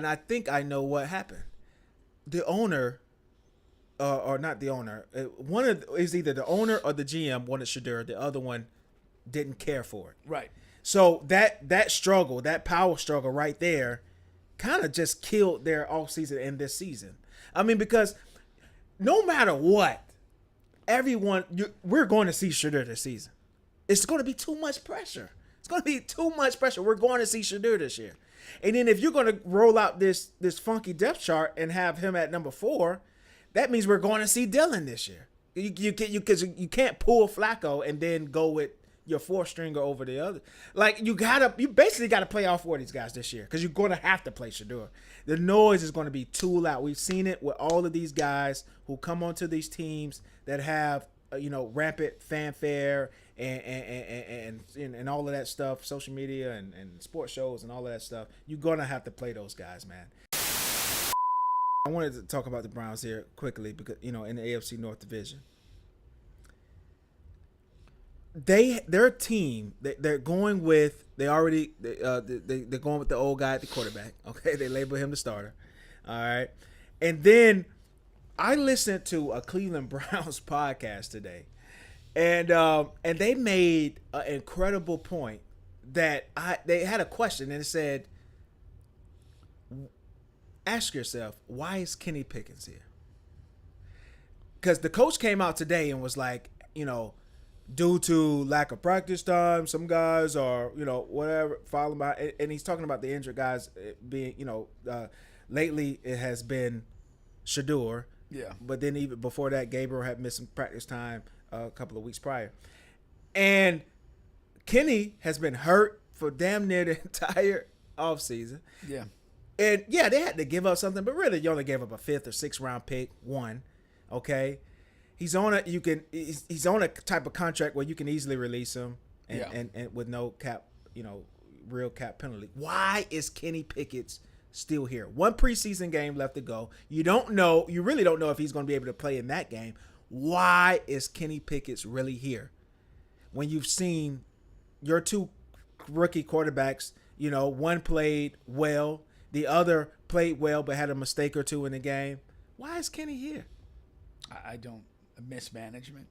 And I think I know what happened. The owner, or not the owner, one of is either the owner or the GM wanted Shadur. The other one didn't care for it. Right. So that struggle, that power struggle right there, kind of just killed their off season and this season. I mean, because no matter what, we're going to see Shadur this season. It's going to be too much pressure. It's going to be too much pressure. We're going to see Shadur this year. And then if you're going to roll out this funky depth chart and have him at number 4, that means we're going to see Dillon this year. Because you can't pull Flacco and then go with your 4th stringer over the other. Like you basically got to play all 4 of these guys this year because you're going to have to play Shadur. The noise is going to be too loud. We've seen it with all of these guys who come onto these teams that have rampant fanfare and all of that stuff, social media and sports shows and all of that stuff. You're gonna have to play those guys, man. I wanted to talk about the Browns here quickly because in the AFC North Division, their team they're going with they're going with the old guy at the quarterback. Okay, they label him the starter. All right, and then I listened to a Cleveland Browns podcast today, and they made an incredible point that they had a question and it said, ask yourself, why is Kenny Pickens here? Because the coach came out today and was like, due to lack of practice time, some guys are, whatever, following by, and he's talking about the injured guys being, lately it has been Shadur. Yeah. But then even before that, Gabriel had missed some practice time a couple of weeks prior. And Kenny has been hurt for damn near the entire offseason. Yeah. And yeah, they had to give up something, but really you only gave up a 5th or 6th round pick, one. Okay. He's on a type of contract where you can easily release him and with no cap, real cap penalty. Why is Kenny Pickett's still here? One preseason game left to go. You really don't know if he's going to be able to play in that game. Why is Kenny Pickett's really here? When you've seen your 2 rookie quarterbacks, one played well, the other played well but had a mistake or 2 in the game. Why is Kenny here? I don't. Mismanagement.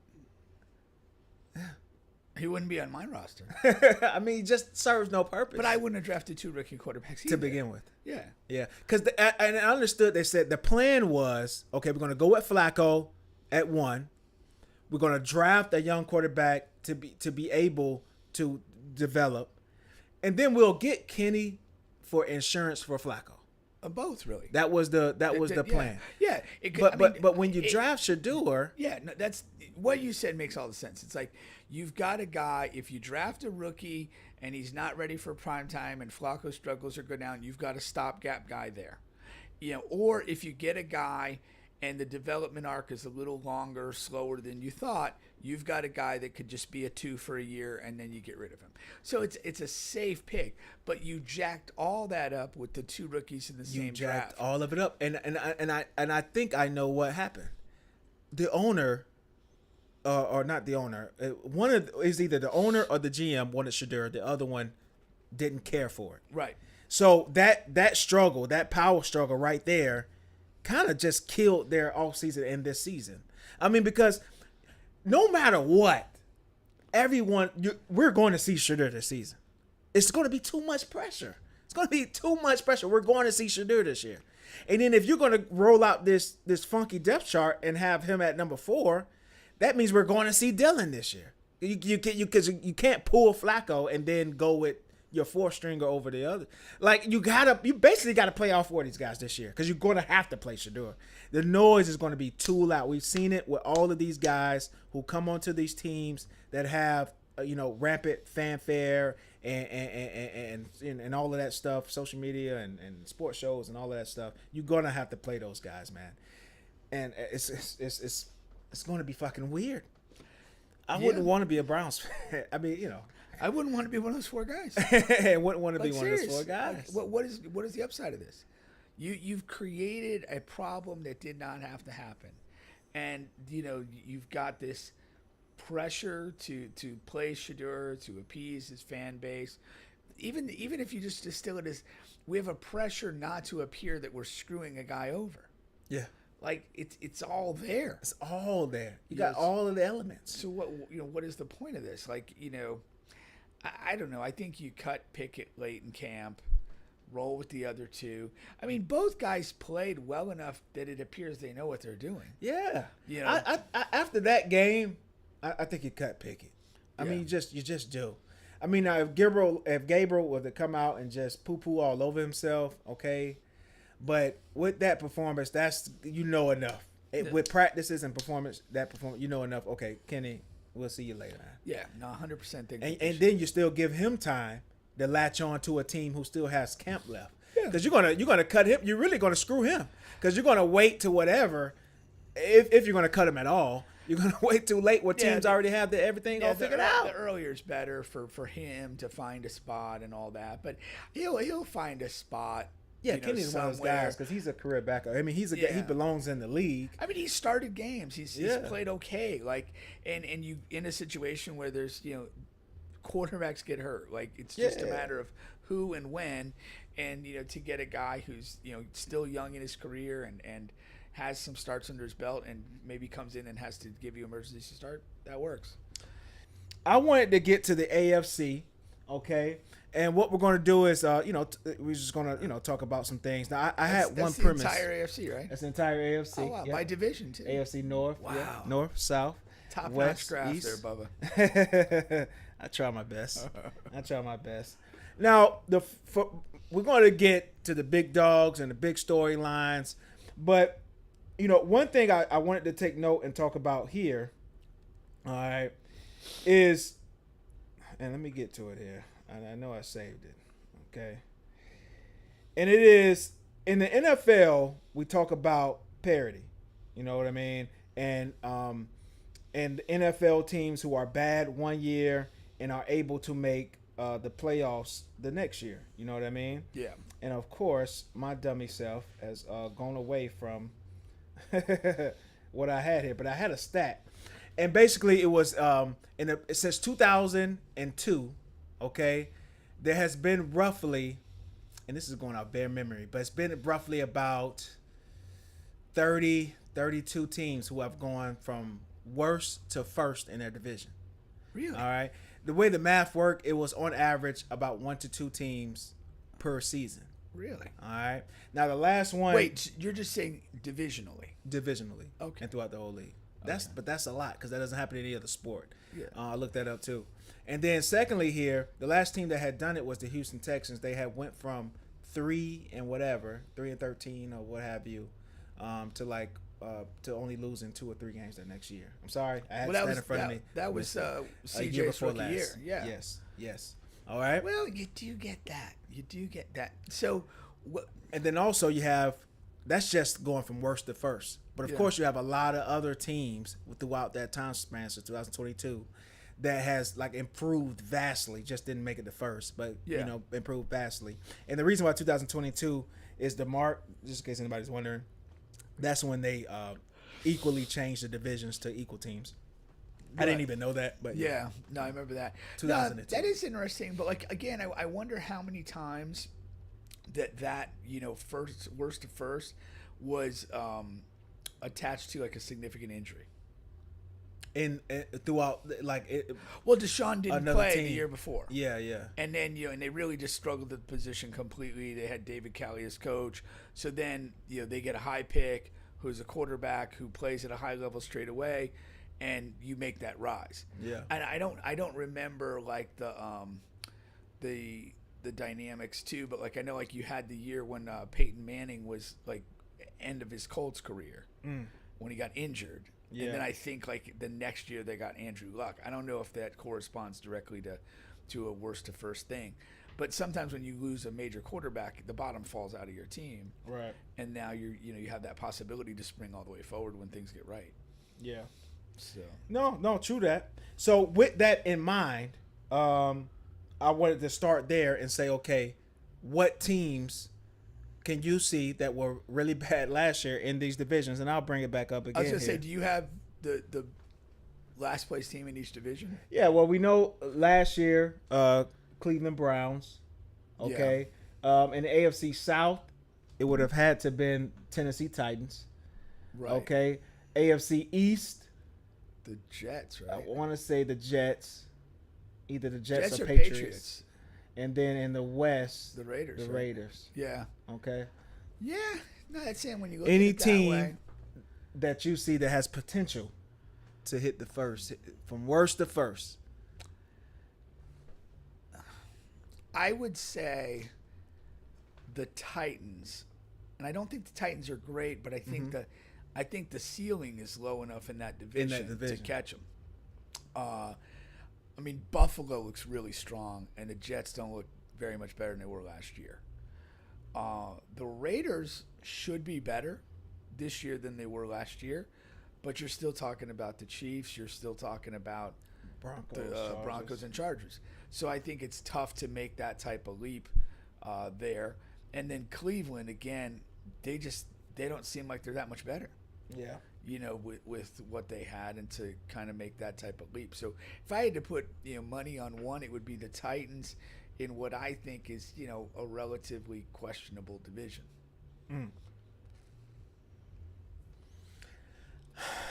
He wouldn't be on my roster. I mean, he just serves no purpose. But I wouldn't have drafted 2 rookie quarterbacks either. To begin with. Yeah. Yeah. Because I understood, they said the plan was, okay, we're going to go with Flacco at 1. We're going to draft a young quarterback to be able to develop. And then we'll get Kenny for insurance for Flacco. Both, really. That was the plan. Yeah. But when you draft Shadur, no, that's what you said makes all the sense. It's like you've got a guy. If you draft a rookie and he's not ready for prime time, and Flacco struggles or go down, you've got a stopgap guy there. Or if you get a guy and the development arc is a little longer, slower than you thought, you've got a guy that could just be a 2 for a year and then you get rid of him. So it's a safe pick, but you jacked all that up with the 2 rookies in the same draft. You jacked all of it up, and I think I know what happened. The owner, or not the owner, is either the owner or the GM wanted Shadur. The other one didn't care for it. Right. So that struggle, that power struggle right there, kind of just killed their offseason and this season. I mean, because no matter what, we're going to see Shadur this season. It's going to be too much pressure. It's going to be too much pressure. We're going to see Shadur this year. And then if you're going to roll out this funky depth chart and have him at number 4, that means we're going to see Dillon this year. Because you can't pull Flacco and then go with your 4th stringer over the other. Like you basically got to play all 4 of these guys this year because you're going to have to play Shadur. The noise is going to be too loud. We've seen it with all of these guys who come onto these teams that have rampant fanfare and all of that stuff, social media and sports shows and all of that stuff. You're going to have to play those guys, man. And it's going to be fucking weird. I wouldn't want to be a Browns fan. I mean, I wouldn't want to be one of those 4 guys. I wouldn't want to be one of those 4 guys. Like, what is the upside of this? You've created a problem that did not have to happen, and you've got this pressure to play Shadur, to appease his fan base. even if you just distill it as, we have a pressure not to appear that we're screwing a guy over. Yeah. Like it's all there. It's all there. You got all of the elements. So what is the point of this? Like, I don't know. I think you cut Pickett late in camp, roll with the other two. I mean, both guys played well enough that it appears they know what they're doing. Yeah. I after that game, I think you cut Pickett. I mean, you just do. I mean, now if Gabriel were to come out and just poo all over himself, okay. But with that performance, that's enough. With practices and performance, enough. Okay, Kenny, we'll see you later. Yeah, no, 100% think. And then you still give him time to latch on to a team who still has camp left. Yeah. Because you're gonna cut him. You're really gonna screw him. Because you're gonna wait to whatever. If you're gonna cut him at all, you're gonna wait too late where teams already have everything all figured out. The earlier is better for him to find a spot and all that, but he'll find a spot. Yeah, Kenny's one of those guys because he's a career backup. I mean, he's a guy, he belongs in the league. I mean, he started games. He's played okay. Like, and you in a situation where there's quarterbacks get hurt. Like, it's just a matter of who and when, and to get a guy who's still young in his career and has some starts under his belt and maybe comes in and has to give you emergency start, that works. I wanted to get to the AFC, okay. And what we're going to do is, we're just going to, talk about some things. Now, I had one premise. That's the entire AFC, right? That's the entire AFC. Oh, wow. Yep. By division, too. AFC North. Wow. Yeah. North, South, Top-notch graph there, Bubba. I try my best. Now, we're going to get to the big dogs and the big storylines. But, one thing I wanted to take note and talk about here, all right, is, and let me get to it here. I know I saved it. Okay. And it is, in the NFL, we talk about parity. You know what I mean? And NFL teams who are bad one year and are able to make the playoffs the next year. You know what I mean? Yeah. And of course, my dummy self has gone away from what I had here, but I had a stat. And basically it was since 2002, okay, there has been roughly, and this is going out bare memory, but it's been roughly about 32 teams who have gone from worst to first in their division. Really? All right. The way the math worked, it was on average about 1 to 2 teams per season. Really? All right. Now the last one. Wait, you're just saying divisionally? Divisionally. Okay. And throughout the whole league. But that's a lot because that doesn't happen in any other sport. Yeah. I looked that up too. And then secondly here, the last team that had done it was the Houston Texans. They had went from 3 and 13 or what have you, to only losing 2 or 3 games that next year. I'm sorry, I had that in front of me. That was CJ's rookie year. Yeah. Yes. All right. Well, you do get that. So, and then also you have, that's just going from worst to first. But of course you have a lot of other teams throughout that time span, so 2022, that has improved vastly. Just didn't make it to first, but improved vastly. And the reason why 2022 is the mark, just in case anybody's wondering, that's when they equally changed the divisions to equal teams. I didn't even know that, but yeah. No, I remember that. 2002. That is interesting, but again, I wonder how many times that first worst to first was attached to a significant injury. Throughout well, Deshaun didn't play the year before. Yeah. And then and they really just struggled at the position completely. They had David Cali as coach, so then they get a high pick who's a quarterback who plays at a high level straight away, and you make that rise. Yeah. And I don't remember the dynamics too, but I know you had the year when Peyton Manning was end of his Colts career when he got injured. Yeah. And then I think the next year they got Andrew Luck. I don't know if that corresponds directly to a worst to first thing, but sometimes when you lose a major quarterback, the bottom falls out of your team. Right. And now you have that possibility to spring all the way forward when things get right. Yeah. So no, true that. So with that in mind, I wanted to start there and say, okay, what teams can you see that were really bad last year in these divisions? And I'll bring it back up again. I was going to say, do you have the last place team in each division? Yeah, well, we know last year, Cleveland Browns, Okay. In the AFC South, it would have had to been Tennessee Titans. Right. Okay. AFC East, The Jets, I right? want to say the Jets, either the Jets, Jets or or Patriots. And then in the West, The Raiders. the right? Raiders. Yeah. Okay. Yeah. No, that's saying when you look Any at it that team way. that you see that has potential to hit the first, from worst to first. I would say the Titans, and I don't think the Titans are great, but I think I think the ceiling is low enough in that division, to catch them. I mean, Buffalo looks really strong, and the Jets don't look very much better than they were last year. The Raiders should be better this year than they were last year, but you're still talking about the Chiefs. You're still talking about the Broncos and Chargers. So I think it's tough to make that type of leap there. And then Cleveland, again, they don't seem like they're that much better. Yeah. You know, with what they had, and to kind of make that type of leap. So if I had to put money on one, it would be the Titans in what I think is a relatively questionable division.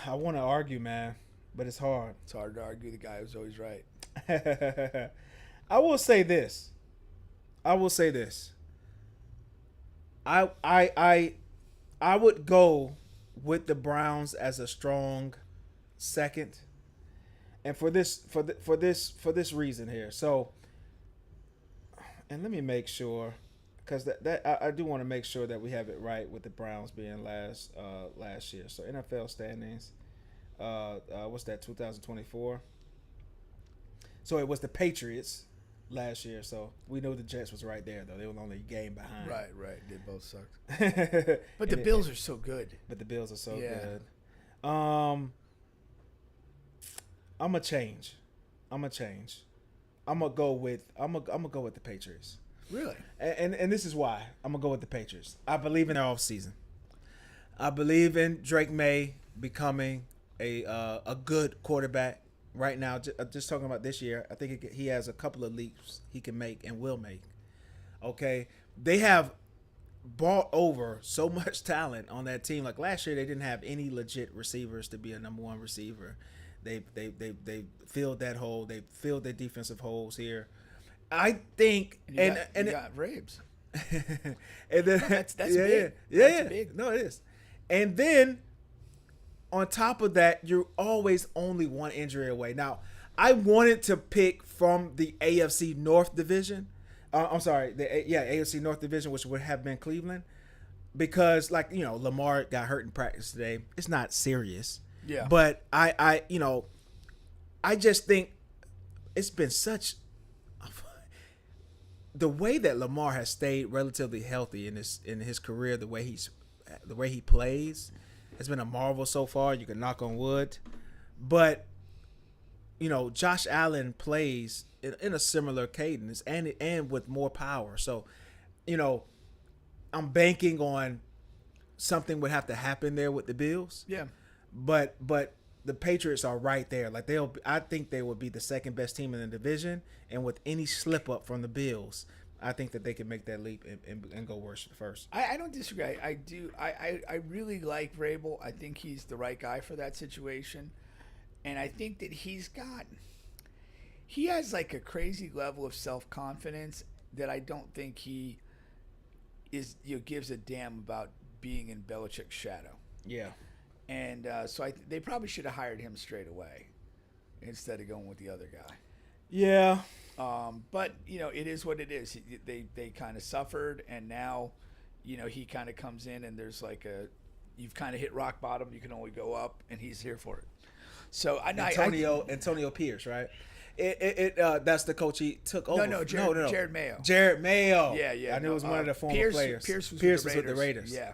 I want to argue, man, but it's hard. It's hard to argue the guy who's always right. I will say this. I would go with the Browns as a strong second, and for this reason here. So, and let me make sure, because that I do want to make sure that we have it right with the Browns being last year. So NFL standings, what's that? 2024. So it was the Patriots last year. So we know the Jets was right there, though. They were only a game behind. Right. They both sucked. But the Bills are so good. But the Bills are so good. I'm gonna change. I'm gonna go with the Patriots. Really? And this is why I'm gonna go with the Patriots. I believe in their offseason. I believe in Drake May becoming a good quarterback. Right now, just talking about this year, I think he has a couple of leaps he can make and will make. Okay, they have brought over so much talent on that team. Like last year, they didn't have any legit receivers to be a number one receiver. They filled that hole. They filled their defensive holes here. I think You got Rabes. and then That's big. Yeah, That's big. No, it is. And then on top of that, you're always only one injury away. Now, I wanted to pick from the AFC North division. I'm sorry, AFC North division, which would have been Cleveland, because Lamar got hurt in practice today. It's not serious. Yeah. But I just think it's been such the way that Lamar has stayed relatively healthy in his career, the way he plays has been a marvel so far. You can knock on wood, but Josh Allen plays in a similar cadence and with more power. So, I'm banking on something would have to happen there with the Bills. Yeah. But the Patriots are right there. Like I think they would be the second best team in the division, and with any slip up from the Bills, I think that they can make that leap and go worse first. I don't disagree. I do. I really like Vrabel. I think he's the right guy for that situation, and I think that he has like a crazy level of self-confidence that I don't think he is gives a damn about being in Belichick's shadow. Yeah. And so they probably should have hired him straight away instead of going with the other guy. Yeah. But it is what it is. They kind of suffered, and now, he kind of comes in, and there's like you've kind of hit rock bottom. You can only go up, and he's here for it. So Antonio Pierce, right? That's the coach he took over. No, Jared Mayo. Jared Mayo. Yeah. I knew it was one of the former players. Pierce was with the Raiders. With the Raiders. Yeah.